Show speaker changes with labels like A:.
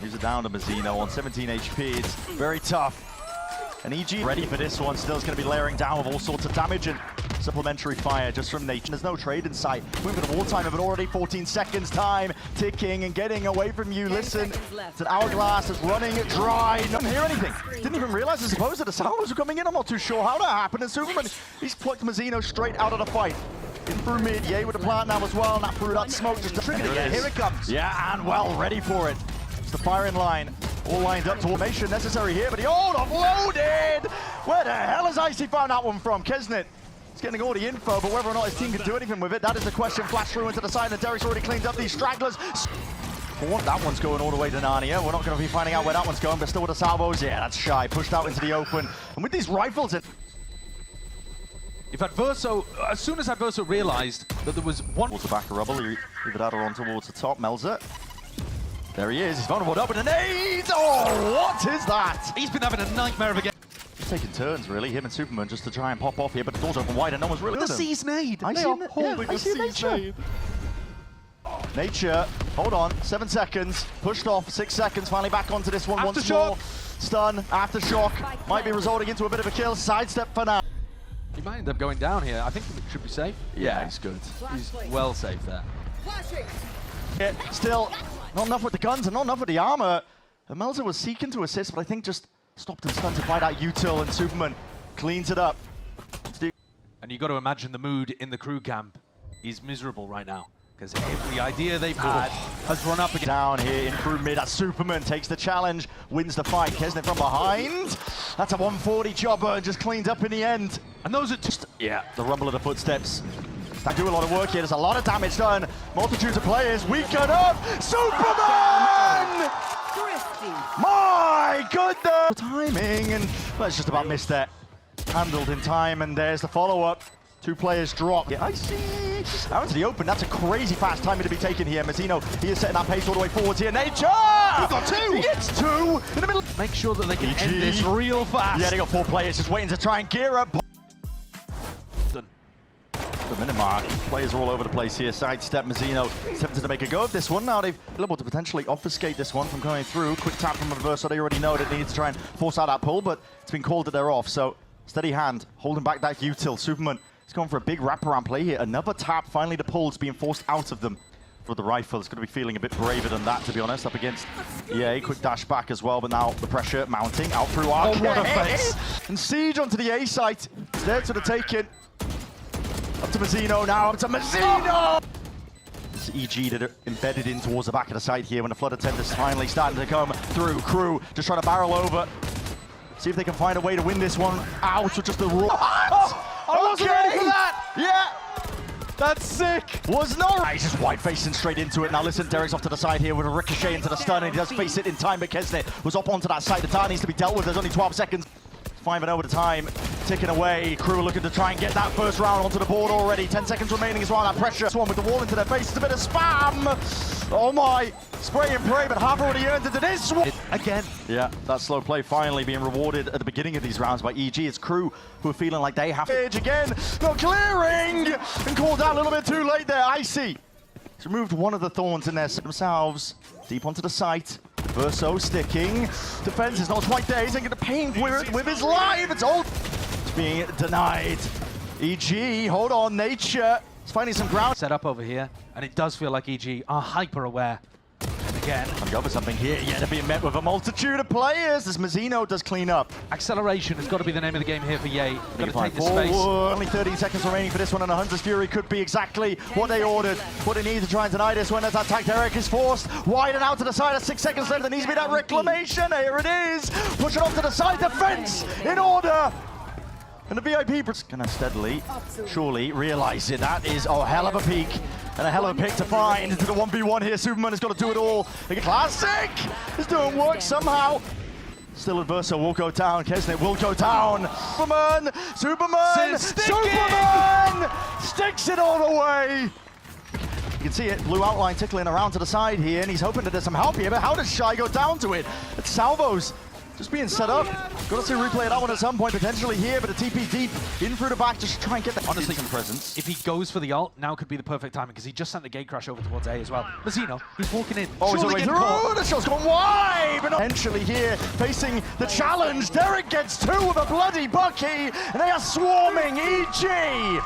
A: Moves it down to Mazzino on 17 HP. It's very tough. And EG ready for this one. Still is going to be layering down with all sorts of damage and supplementary fire just from Nature. There's no trade in sight. Moving to wartime of it already. 14 seconds time ticking and getting away from you. Listen, it's an hourglass that's running dry. Don't hear anything. Didn't even realize, I suppose, that the salvos were coming in. I'm not too sure how that happened. And Superman, he's plucked Mazzino straight out of the fight. In through mid, Yay with the plant now as well. Not through that smoke, just triggered again. Here it comes. Yeah, and well, ready for it. It's the fire in line. All lined up to formation necessary here, but he offloaded! Where the hell has Icy found that one from? Kesnet, he's getting all the info, but whether or not his team can do anything with it, that is the question. Flash through into the side, and Derek's already cleaned up these stragglers. That one's going all the way to Narnia. We're not going to be finding out where that one's going, but still with the salvos. Yeah, that's shy. Pushed out into the open. And with these rifles,
B: if Adverso, as soon as Adverso realized that there was one...
A: Towards the back of rubble, he leave it out or on towards the top, melts it. There he is, he's vulnerable up with a nade! Oh, what is that?
B: He's been having a nightmare of a game.
A: He's taking turns, really, him and Superman, just to try and pop off here, but the door's open wide and no one's really
B: The C's nade!
A: I see Nature. Nature, hold on, 7 seconds, pushed off, 6 seconds, finally back onto this one once more. Stun, aftershock, might be resulting into a bit of a kill, sidestep for now.
B: He might end up going down here. I think he should be safe.
A: Yeah, he's good.
B: He's well safe there.
A: Yeah, still, not enough with the guns and not enough with the armor. Melzer was seeking to assist, but I think just stopped and stunted by that util, and Superman cleans it up.
B: And you got to imagine the mood in the crew camp is miserable right now, because every idea they've had has run up again.
A: Down here in crew mid, as Superman takes the challenge, wins the fight. Kesnet from behind. That's a 140 jobber and just cleaned up in the end.
B: And those are just,
A: yeah, the rumble of the footsteps. They do a lot of work here. There's a lot of damage done. Multitudes of players weaken up. Superman! My goodness! Timing, and well, it's just about missed that. Handled in time, and there's the follow-up. 2 players drop. Yeah, I see. Out into the open. That's a crazy fast timing to be taken here. Mazzino, he is setting that pace all the way forwards here. Nature! He's got 2! He gets 2 in the middle.
B: make sure that they can end this real fast.
A: Yeah, they got 4 players just waiting to try and gear up. The minute mark, players are all over the place here. Sidestep, Mazzino attempted to make a go of this one. Now they've been able to potentially obfuscate this one from coming through. Quick tap from reverse, so they already know that they need to try and force out that pull, but it's been called that they're off. So steady hand, holding back that util. Superman is going for a big wraparound play here. Another tap, finally the pull's being forced out of them. For the rifle, it's going to be feeling a bit braver than that, to be honest, up against EA. Quick dash back as well, but now the pressure mounting out through Arc.
B: Oh, what a face!
A: And Siege onto the A site. It's there to the taking. Up to Mazzino now, up to Mazzino! It's EG that are embedded in towards the back of the site here when the flood attendants finally starting to come through. Crew just trying to barrel over. See if they can find a way to win this one out with just the raw.
B: I wasn't ready for that!
A: Yeah!
B: That's sick!
A: Was no... He's just wide-facing straight into it. Now listen, Derek's off to the side here with a ricochet into the stun, and he does face it in time, but Kesnet was up onto that side. The time needs to be dealt with. There's only 12 seconds. 5-0 at a time, ticking away. Crew looking to try and get that first round onto the board already. 10 seconds remaining as well. That pressure. This one with the wall into their face. It's a bit of spam. Oh my. Spray and pray, but half already earned into this one.
B: Again.
A: Yeah, that slow play finally being rewarded at the beginning of these rounds by EG. It's Crew who are feeling like they have to. Again, no clearing! And called out a little bit too late there. Icy. He's removed one of the thorns in there themselves. Deep onto the site. Verso sticking. Defense is not quite there. He's going to pay with his life. It's all being denied. EG, hold on, Nature. He's finding some ground.
B: Set up over here, and it does feel like EG are hyper aware. And again,
A: I'm going for something here. Yeah, they're being met with a multitude of players as Mazzino does clean up.
B: Acceleration has got to be the name of the game here for Yay. Got to take the
A: forward.
B: space.
A: Only 13 seconds remaining for this one, and a Hunter's Fury could be exactly what they ordered. What they need to try and deny this one as that attack. Derek is forced wide and out to the side. 6 seconds left. There needs to be that reclamation. Here it is. Push it off to the side. Defense in order. And the VIP gonna steadily, surely realize it. That is a hell of a peak and a hell of a pick to find into the 1v1 here. Superman has got to do it all. Classic is doing work somehow. Still Adverso will go down. Kesnet will go down. Superman! Superman! Sticks it all the way. You can see it, blue outline tickling around to the side here, and he's hoping that there's some help here, but how does Shy go down to it? It's salvos. just being set up. Got to see replay that one at some point, potentially here, but a TP deep, in through the back, just try and get that
B: Honestly,
A: instant presence.
B: If he goes for the ult, now could be the perfect timing, because he just sent the gate crash over towards A as well. Mazzino, he's walking in.
A: Oh, he's all the way
B: Surely
A: through.
B: get caught.
A: The shot's gone wide, but potentially here, facing the challenge. Derek gets two with a bloody Bucky, and they are swarming EG.